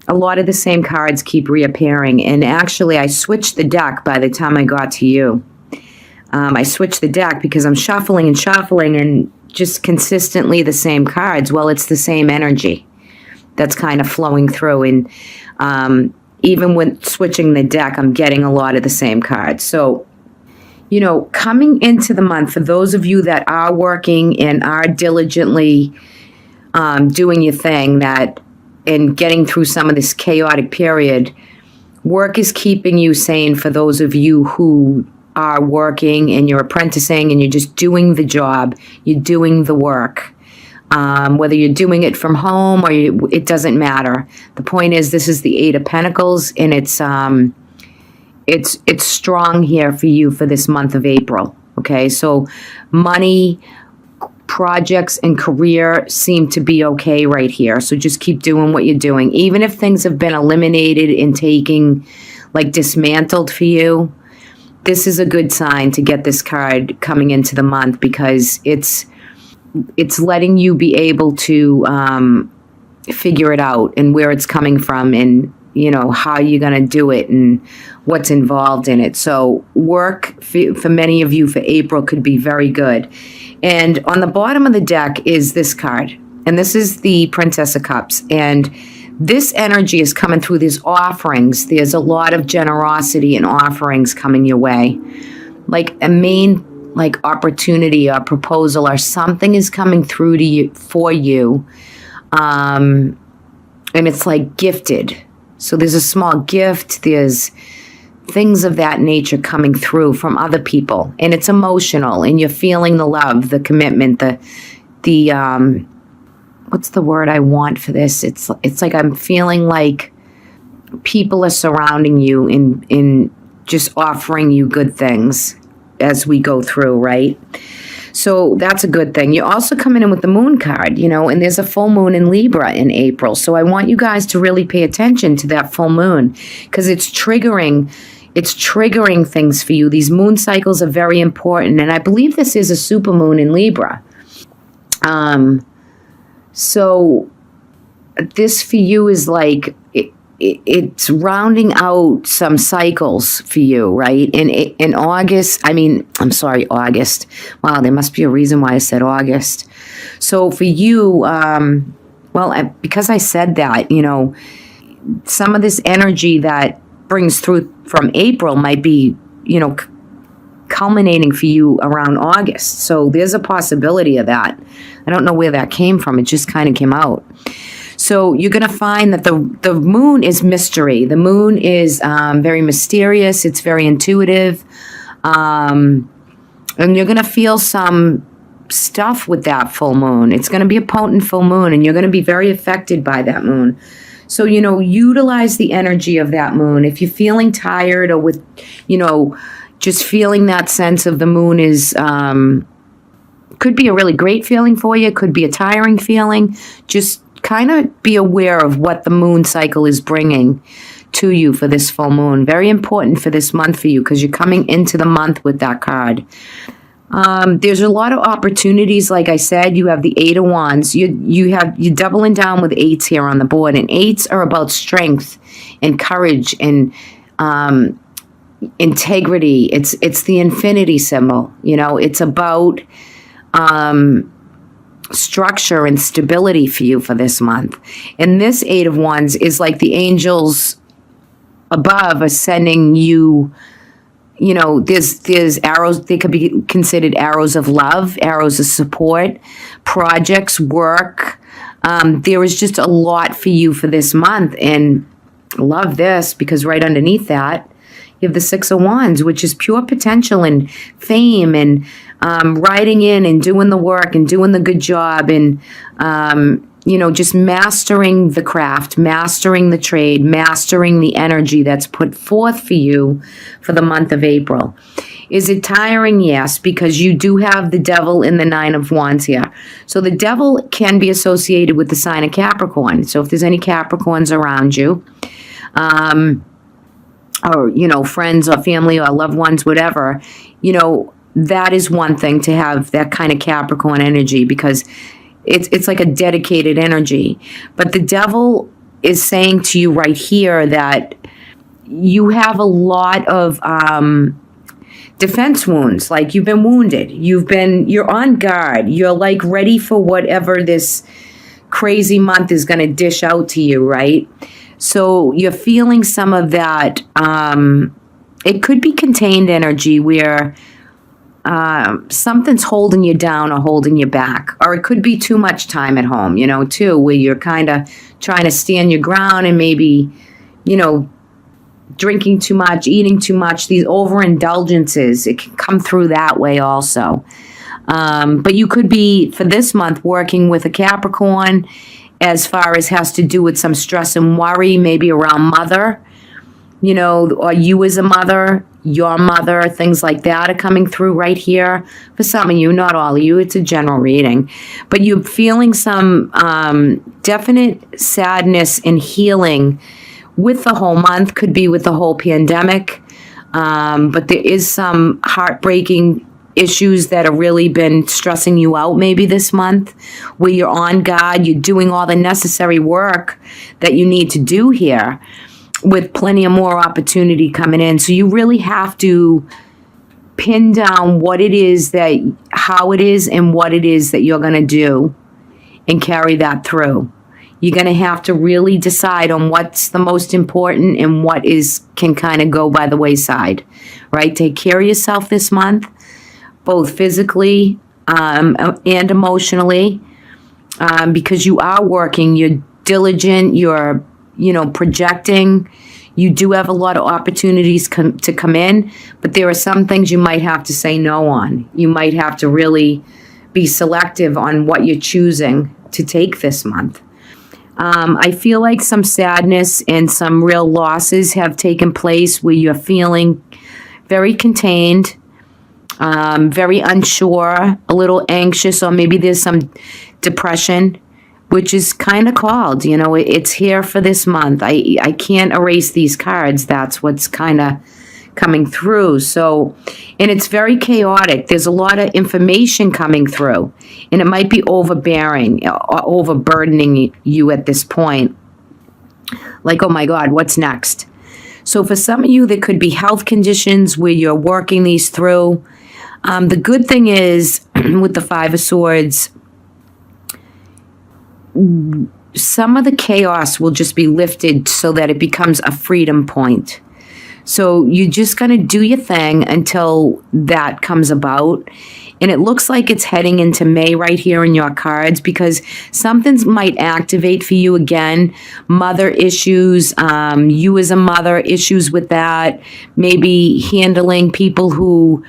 a lot of the same cards keep reappearing. And actually, I switched the deck by the time I got to you. I switched the deck because I'm shuffling and just consistently the same cards. Well, it's the same energy that's kind of flowing through. And even when switching the deck, I'm getting a lot of the same cards. So, coming into the month, for those of you that are working and are diligently doing your thing, and getting through some of this chaotic period, work is keeping you sane. For those of you who are working and you're apprenticing and you're just doing the job, you're doing the work. Whether you're doing it from home or it doesn't matter. The point is, this is the Eight of Pentacles, and it's strong here for you for this month of April. Okay, so money, projects, and career seem to be okay right here. So just keep doing what you're doing. Even if things have been eliminated and dismantled for you, this is a good sign to get this card coming into the month, because it's letting you be able to figure it out and where it's coming from, and how you're going to do it and what's involved in it. So work for many of you for April could be very good. And on the bottom of the deck is this card, and this is the Princess of Cups. And this energy is coming through these offerings. There's a lot of generosity and offerings coming your way, like a main opportunity or proposal or something is coming through to you for you, and it's like gifted. So there's a small gift, there's things of that nature coming through from other people, and it's emotional, and you're feeling the love, the commitment, the what's the word I want for this? It's like I'm feeling like people are surrounding you in just offering you good things as we go through, right? So that's a good thing. You're also coming in with the moon card, and there's a full moon in Libra in April. So I want you guys to really pay attention to that full moon, because it's triggering things for you. These moon cycles are very important. And I believe this is a super moon in Libra. So this for you is like, it's rounding out some cycles for you, right? In August, August. Wow, there must be a reason why I said August. So for you, because I said that, some of this energy that brings through from April might be, culminating for you around August. So there's a possibility of that. I don't know where that came from. It just kind of came out. So you're going to find that the moon is mystery. The moon is very mysterious. It's very intuitive. And you're going to feel some stuff with that full moon. It's going to be a potent full moon, and you're going to be very affected by that moon. So, utilize the energy of that moon. If you're feeling tired or with, just feeling that sense of the moon is, could be a really great feeling for you. Could be a tiring feeling. Just kind of be aware of what the moon cycle is bringing to you for this full moon. Very important for this month for you, because you're coming into the month with that card. There's a lot of opportunities. Like I said, you have the Eight of Wands. You're doubling down with eights here on the board, and eights are about strength and courage and integrity. It's the infinity symbol. It's about structure and stability for you for this month. And this Eight of Wands is like the angels above are sending you, there's arrows. They could be considered arrows of love, arrows of support, projects, work. There is just a lot for you for this month. And love this, because right underneath that, you have the Six of Wands, which is pure potential and fame and riding in and doing the work and doing the good job and, just mastering the craft, mastering the trade, mastering the energy that's put forth for you for the month of April. Is it tiring? Yes, because you do have the devil in the Nine of Wands here. So the devil can be associated with the sign of Capricorn. So if there's any Capricorns around you, or, friends or family or loved ones, whatever, that is one thing to have that kind of Capricorn energy, because it's like a dedicated energy. But the devil is saying to you right here that you have a lot of defense wounds. Like, you've been wounded. You're on guard. You're like ready for whatever this crazy month is going to dish out to you, right? So you're feeling some of that. It could be contained energy where something's holding you down or holding you back. Or it could be too much time at home, too, where you're kind of trying to stand your ground and maybe, drinking too much, eating too much, these overindulgences. It can come through that way also. But you could be, for this month, working with a Capricorn as far as has to do with some stress and worry, maybe around mother, or you as a mother, your mother, things like that are coming through right here. For some of you, not all of you, it's a general reading. But you're feeling some definite sadness and healing with the whole month, could be with the whole pandemic. But there is some heartbreaking issues that have really been stressing you out maybe this month, where you're on guard, you're doing all the necessary work that you need to do here with plenty of more opportunity coming in. So you really have to pin down how it is and what it is that you're going to do and carry that through. You're going to have to really decide on what's the most important and what can kind of go by the wayside, right? Take care of yourself this month, both physically and emotionally, because you are working, you're diligent, you're, projecting. You do have a lot of opportunities to come in, but there are some things you might have to say no on. You might have to really be selective on what you're choosing to take this month. I feel like some sadness and some real losses have taken place where you're feeling very contained, very unsure, a little anxious, or maybe there's some depression, which is kind of called, it's here for this month. I can't erase these cards. That's what's kind of coming through. So, and it's very chaotic. There's a lot of information coming through, and it might be overbearing or overburdening you at this point. Like, oh my God, what's next? So for some of you, there could be health conditions where you're working these through. The good thing is with the Five of Swords, some of the chaos will just be lifted so that it becomes a freedom point. So you're just going to do your thing until that comes about. And it looks like it's heading into May right here in your cards, because something might activate for you again. Mother issues, you as a mother, issues with that. Maybe handling people who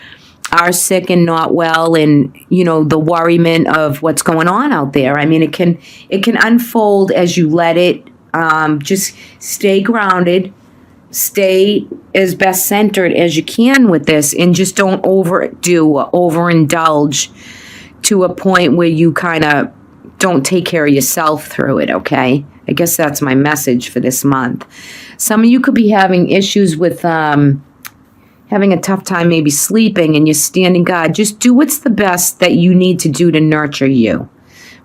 are sick and not well, and the worriment of what's going on out there. I mean, it can unfold as you let it. Just stay grounded, stay as best centered as you can with this, and just don't overdo or overindulge to a point where you kind of don't take care of yourself through it. Okay, I guess that's my message for this month. Some of you could be having issues with having a tough time maybe sleeping, and you're standing guard. Just do what's the best that you need to do to nurture you,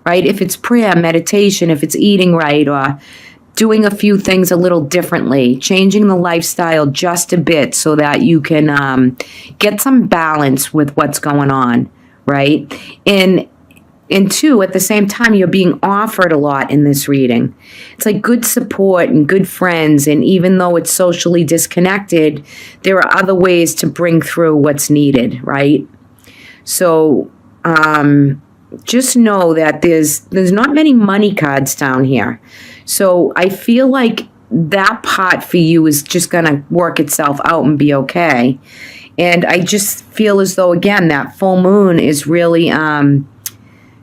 right? If it's prayer, meditation, if it's eating right, or doing a few things a little differently, changing the lifestyle just a bit so that you can get some balance with what's going on, right? And two, at the same time, you're being offered a lot in this reading. It's like good support and good friends. And even though it's socially disconnected, there are other ways to bring through what's needed, right? So just know that there's not many money cards down here. So I feel like that part for you is just going to work itself out and be okay. And I just feel as though, again, that full moon is really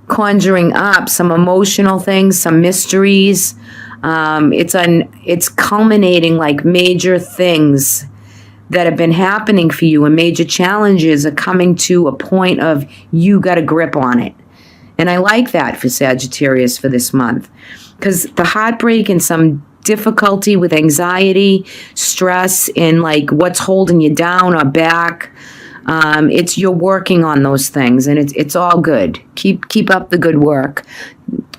conjuring up some emotional things, some mysteries. It's culminating like major things that have been happening for you, and major challenges are coming to a point of you got a grip on it. And I like that for Sagittarius for this month, because the heartbreak and some difficulty with anxiety, stress, and like what's holding you down or back, you're working on those things, and it's all good. Keep up the good work.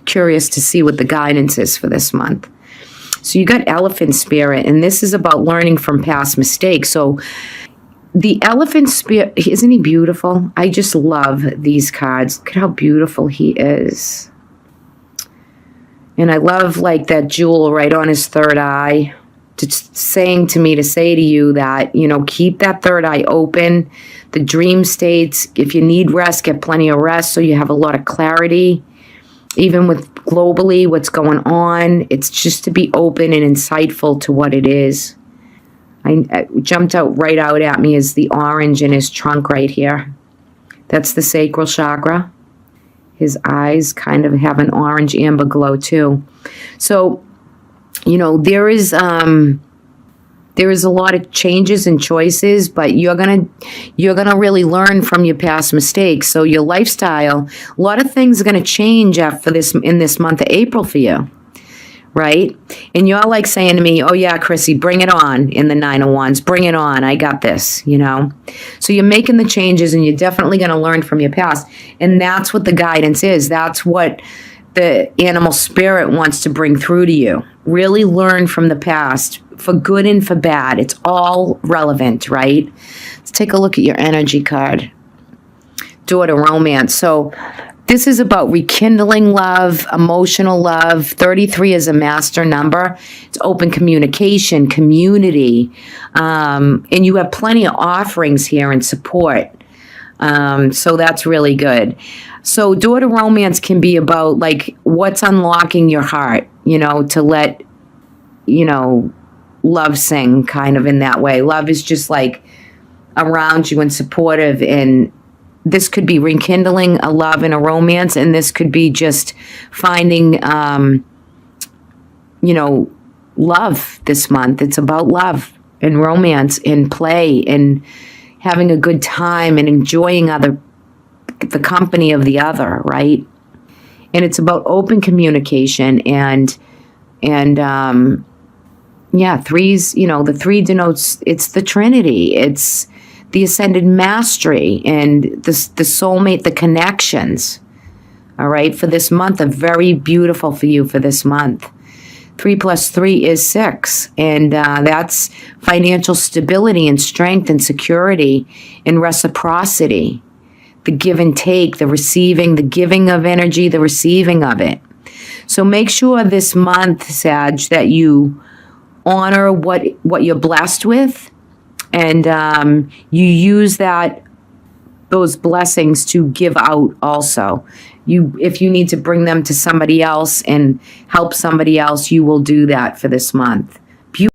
Curious to see what the guidance is for this month. So you got elephant spirit, and this is about learning from past mistakes. So the elephant spirit, isn't he beautiful? I just love these cards. Look at how beautiful he is. And I love like that jewel right on his third eye. Just saying to me to say to you that, you know, keep that third eye open. The dream states, if you need rest, get plenty of rest so you have a lot of clarity. Even with globally what's going on, it's just to be open and insightful to what it is. I jumped right out at me is the orange in his trunk right here. That's the sacral chakra. His eyes kind of have an orange amber glow too. So, you know, there is a lot of changes and choices, but you're gonna really learn from your past mistakes. So your lifestyle, a lot of things are gonna change in this month of April for you. Right? And you're like saying to me, oh yeah, Chrissy, bring it on in the Nine of Wands. Bring it on. I got this, you know? So you're making the changes and you're definitely going to learn from your past. And that's what the guidance is. That's what the animal spirit wants to bring through to you. Really learn from the past for good and for bad. It's all relevant, right? Let's take a look at your energy card. Daughter romance. So this is about rekindling love, emotional love. 33 is a master number. It's open communication, community. And you have plenty of offerings here and support. So that's really good. So daughter romance can be about like what's unlocking your heart, you know, to let, you know, love sing kind of in that way. Love is just like around you and supportive, and this could be rekindling a love and a romance, and this could be just finding, you know, love this month. It's about love and romance and play and having a good time and enjoying the company of the other, right? And it's about open communication and yeah, threes, you know, the three denotes, it's the Trinity. It's the ascended mastery and the soulmate, the connections, all right, for this month are very beautiful for you for this month. 3 + 3 is 6, and that's financial stability and strength and security and reciprocity, the give and take, the receiving, the giving of energy, the receiving of it. So make sure this month, Sag, that you honor what you're blessed with, and you use those blessings to give out also. If you need to bring them to somebody else and help somebody else, you will do that for this month.